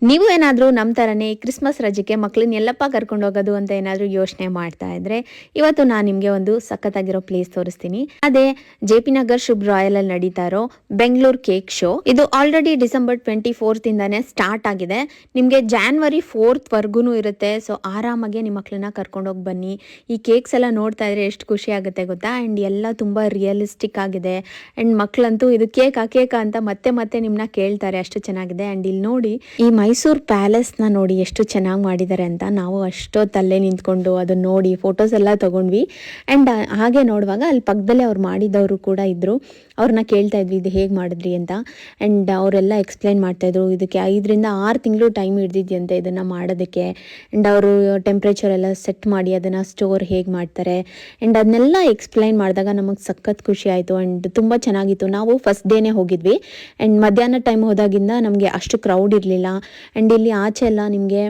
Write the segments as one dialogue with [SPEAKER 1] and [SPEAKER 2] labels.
[SPEAKER 1] ನೀವು ಏನಾದರೂ ನಮ್ಮ ಥರನೇ ಕ್ರಿಸ್ಮಸ್ ರಜೆಗೆ ಮಕ್ಕಳನ್ನ ಎಲ್ಲಪ್ಪ ಕರ್ಕೊಂಡು ಹೋಗೋದು ಅಂತ ಏನಾದರೂ ಯೋಚನೆ ಮಾಡ್ತಾ ಇದ್ರೆ ಇವತ್ತು ನಾನು ನಿಮಗೆ ಒಂದು ಸಖತ್ತಾಗಿರೋ ಪ್ಲೇಸ್ ತೋರಿಸ್ತೀನಿ. ಅದೇ JP ನಗರ್ ಶುಭ್ ರಾಯಲಲ್ಲಿ ನಡೀತಾ ಇರೋ ಬೆಂಗಳೂರು ಕೇಕ್ ಶೋ. ಇದು ಆಲ್ರೆಡಿ ಡಿಸೆಂಬರ್ 24 ಇಂದಾನೆ ಸ್ಟಾರ್ಟ್ ಆಗಿದೆ. ನಿಮಗೆ January 4th ವರ್ಗೂ ಇರುತ್ತೆ. ಸೊ ಆರಾಮಾಗಿ ನಿಮ್ಮ ಮಕ್ಕಳನ್ನ ಕರ್ಕೊಂಡು ಹೋಗಿ ಬನ್ನಿ. ಈ ಕೇಕ್ಸ್ ಎಲ್ಲ ನೋಡ್ತಾ ಇದ್ರೆ ಎಷ್ಟು ಖುಷಿ ಆಗುತ್ತೆ ಗೊತ್ತಾ. ಆ್ಯಂಡ್ ಎಲ್ಲ ತುಂಬ ರಿಯಲಿಸ್ಟಿಕ್ ಆಗಿದೆ. ಆ್ಯಂಡ್ ಮಕ್ಕಳಂತೂ ಇದು ಕೇಕಾ ಅಂತ ಮತ್ತೆ ನಿಮ್ಮನ್ನ ಕೇಳ್ತಾರೆ, ಅಷ್ಟು ಚೆನ್ನಾಗಿದೆ. ಆ್ಯಂಡ್ ಇಲ್ಲಿ ನೋಡಿ, ಈ ಮೈಸೂರು ಪ್ಯಾಲೇಸ್ನ ನೋಡಿ ಎಷ್ಟು ಚೆನ್ನಾಗಿ ಮಾಡಿದ್ದಾರೆ ಅಂತ ನಾವು ಅಷ್ಟೊತ್ತಲ್ಲೇ ನಿಂತ್ಕೊಂಡು ಅದನ್ನು ನೋಡಿ ಫೋಟೋಸ್ ಎಲ್ಲ ತೊಗೊಂಡ್ವಿ. ಆ್ಯಂಡ್ ಹಾಗೆ ನೋಡುವಾಗ ಅಲ್ಲಿ ಪಕ್ಕದಲ್ಲೇ ಅವ್ರು ಮಾಡಿದವರು ಕೂಡ ಇದ್ದರು. ಅವ್ರನ್ನ ಕೇಳ್ತಾ ಇದ್ವಿ ಇದು ಹೇಗೆ ಮಾಡಿದ್ರಿ ಅಂತ. ಆ್ಯಂಡ್ ಅವರೆಲ್ಲ ಎಕ್ಸ್ಪ್ಲೈನ್ ಮಾಡ್ತಾಯಿದ್ರು. ಇದಕ್ಕೆ 5 ರಿಂದ 6 ತಿಂಗಳು ಟೈಮ್ ಹಿಡ್ದಿದ್ಯಂತೆ ಇದನ್ನು ಮಾಡೋದಕ್ಕೆ. ಆ್ಯಂಡ್ ಅವರು ಟೆಂಪ್ರೇಚರ್ ಎಲ್ಲ ಸೆಟ್ ಮಾಡಿ ಅದನ್ನು ಸ್ಟೋರ್ ಹೇಗೆ ಮಾಡ್ತಾರೆ ಆ್ಯಂಡ್ ಅದನ್ನೆಲ್ಲ ಎಕ್ಸ್ಪ್ಲೈನ್ ಮಾಡಿದಾಗ ನಮಗೆ ಸಖತ್ ಖುಷಿ ಆಯಿತು. ಆ್ಯಂಡ್ ತುಂಬ ಚೆನ್ನಾಗಿತ್ತು. ನಾವು ಫಸ್ಟ್ ಡೇನೇ ಹೋಗಿದ್ವಿ. ಆ್ಯಂಡ್ ಮಧ್ಯಾಹ್ನ ಟೈಮ್ ಹೋದಾಗಿಂದ ನಮಗೆ ಅಷ್ಟು ಕ್ರೌಡ್ ಇರಲಿಲ್ಲ. ಆ್ಯಂಡ್ ಇಲ್ಲಿ ಆಚೆ ಎಲ್ಲ ನಿಮಗೆ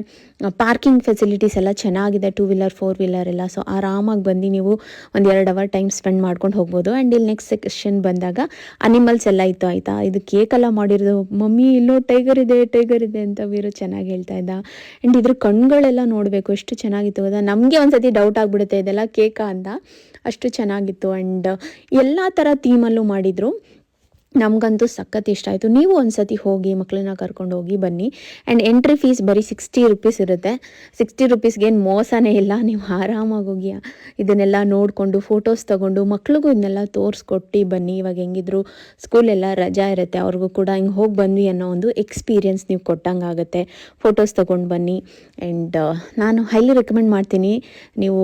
[SPEAKER 1] ಪಾರ್ಕಿಂಗ್ ಫೆಸಿಲಿಟೀಸ್ ಎಲ್ಲ ಚೆನ್ನಾಗಿದೆ, 2 ವೀಲರ್ 4 ವೀಲರ್ ಎಲ್ಲ. ಸೊ ಆರಾಮಾಗಿ ಬಂದು ನೀವು ಒಂದು 2 ಅವರ್ ಟೈಮ್ ಸ್ಪೆಂಡ್ ಮಾಡ್ಕೊಂಡು ಹೋಗ್ಬೋದು. ಆ್ಯಂಡ್ ಇಲ್ಲಿ ನೆಕ್ಸ್ಟ್ ಸೆಕ್ಷನ್ ಬಂದಾಗ ಅನಿಮಲ್ಸ್ ಎಲ್ಲ ಇತ್ತು ಆಯಿತಾ. ಇದು ಕೇಕೆಲ್ಲ ಮಾಡಿರೋದು, ಮಮ್ಮಿ ಇಲ್ಲೋ ಟೈಗರ್ ಇದೆ ಅಂತ ವೀರು ಚೆನ್ನಾಗಿ ಹೇಳ್ತಾ ಇದ್ದ. ಆ್ಯಂಡ್ ಇದ್ರ ಕಣ್ಗಳೆಲ್ಲ ನೋಡಬೇಕು ಎಷ್ಟು ಚೆನ್ನಾಗಿತ್ತು ಅದ. ನಮಗೆ ಒಂದ್ಸತಿ ಡೌಟ್ ಆಗಿಬಿಡುತ್ತೆ ಇದೆಲ್ಲ ಕೇಕಾ ಅಂತ, ಅಷ್ಟು ಚೆನ್ನಾಗಿತ್ತು. ಆ್ಯಂಡ್ ಎಲ್ಲ ಥರ ಥೀಮಲ್ಲೂ ಮಾಡಿದರು. ನಮಗಂತೂ ಸಖತ್ ಇಷ್ಟ ಆಯಿತು. ನೀವು ಒಂದ್ಸತಿ ಹೋಗಿ ಮಕ್ಕಳನ್ನ ಕರ್ಕೊಂಡು ಹೋಗಿ ಬನ್ನಿ. ಆ್ಯಂಡ್ ಎಂಟ್ರಿ ಫೀಸ್ ಬರೀ 60 ರೂಪೀಸ್ ಇರುತ್ತೆ. 60 ರೂಪೀಸ್ಗೇನು ಮೋಸನೇ ಇಲ್ಲ. ನೀವು ಆರಾಮಾಗಿ ಹೋಗಿ ಇದನ್ನೆಲ್ಲ ನೋಡಿಕೊಂಡು ಫೋಟೋಸ್ ತೊಗೊಂಡು ಮಕ್ಳಿಗೂ ಇದನ್ನೆಲ್ಲ ತೋರಿಸ್ಕೊಟ್ಟು ಬನ್ನಿ. ಇವಾಗ ಹೆಂಗಿದ್ರು ಸ್ಕೂಲೆಲ್ಲ ರಜಾ ಇರುತ್ತೆ, ಅವ್ರಿಗೂ ಕೂಡ ಹಿಂಗೆ ಹೋಗಿ ಬಂದ್ವಿ ಅನ್ನೋ ಒಂದು ಎಕ್ಸ್ಪೀರಿಯೆನ್ಸ್ ನೀವು ಕೊಟ್ಟಂಗೆ ಆಗುತ್ತೆ. ಫೋಟೋಸ್ ತೊಗೊಂಡು ಬನ್ನಿ. ಆ್ಯಂಡ್ ನಾನು ಹೈಲಿ ರೆಕಮೆಂಡ್ ಮಾಡ್ತೀನಿ, ನೀವು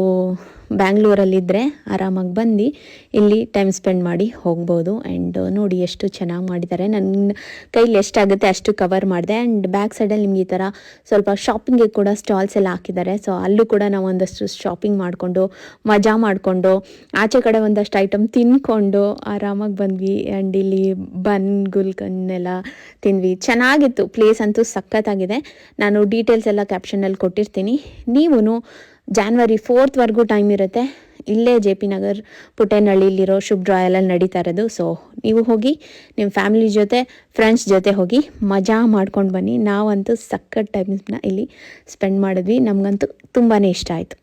[SPEAKER 1] ಬ್ಯಾಂಗ್ಳೂರಲ್ಲಿದ್ದರೆ ಆರಾಮಾಗಿ ಬಂದು ಇಲ್ಲಿ ಟೈಮ್ ಸ್ಪೆಂಡ್ ಮಾಡಿ ಹೋಗ್ಬೋದು. ಆ್ಯಂಡ್ ನೋಡಿ ಎಷ್ಟು ಚೆನ್ನಾಗಿ ಮಾಡಿದ್ದಾರೆ. ನನ್ನ ಕೈಲಿ ಎಷ್ಟಾಗುತ್ತೆ ಅಷ್ಟು ಕವರ್ ಮಾಡಿದೆ. ಆ್ಯಂಡ್ ಬ್ಯಾಕ್ ಸೈಡಲ್ಲಿ ನಿಮ್ಗೆ ಈ ಥರ ಸ್ವಲ್ಪ ಶಾಪಿಂಗಿಗೆ ಕೂಡ ಸ್ಟಾಲ್ಸ್ ಎಲ್ಲ ಹಾಕಿದ್ದಾರೆ. ಸೊ ಅಲ್ಲೂ ಕೂಡ ನಾವು ಒಂದಷ್ಟು ಶಾಪಿಂಗ್ ಮಾಡಿಕೊಂಡು ಮಜಾ ಮಾಡಿಕೊಂಡು ಆಚೆ ಕಡೆ ಒಂದಷ್ಟು ಐಟಮ್ ತಿನ್ಕೊಂಡು ಆರಾಮಾಗಿ ಬಂದ್ವಿ. ಆ್ಯಂಡ್ ಇಲ್ಲಿ ಬನ್ ಗುಲ್ಕನ್ನೆಲ್ಲ ತಿಂದ್ವಿ. ಚೆನ್ನಾಗಿತ್ತು. ಪ್ಲೇಸ್ ಅಂತೂ ಸಖತ್ತಾಗಿದೆ. ನಾನು ಡೀಟೇಲ್ಸ್ ಎಲ್ಲ ಕ್ಯಾಪ್ಷನಲ್ಲಿ ಕೊಟ್ಟಿರ್ತೀನಿ. ನೀವು January 4th ವರ್ಗೂ ಟೈಮ್ ಇರುತ್ತೆ. ಇಲ್ಲೇ JP ನಗರ್ ಪುಟ್ಟೇನಹಳ್ಳಿಲಿರೋ ಶುಭ್ ರಾಯಲಲ್ಲಿ ನಡೀತಾ ಇರೋದು. ಸೊ ನೀವು ಹೋಗಿ ನಿಮ್ಮ ಫ್ಯಾಮಿಲಿ ಜೊತೆ ಫ್ರೆಂಡ್ಸ್ ಜೊತೆ ಹೋಗಿ ಮಜಾ ಮಾಡ್ಕೊಂಡು ಬನ್ನಿ. ನಾವಂತೂ ಸಖತ್ ಟೈಮ್ನ ಇಲ್ಲಿ ಸ್ಪೆಂಡ್ ಮಾಡಿದ್ವಿ. ನಮಗಂತೂ ತುಂಬಾ ಇಷ್ಟ ಆಯಿತು.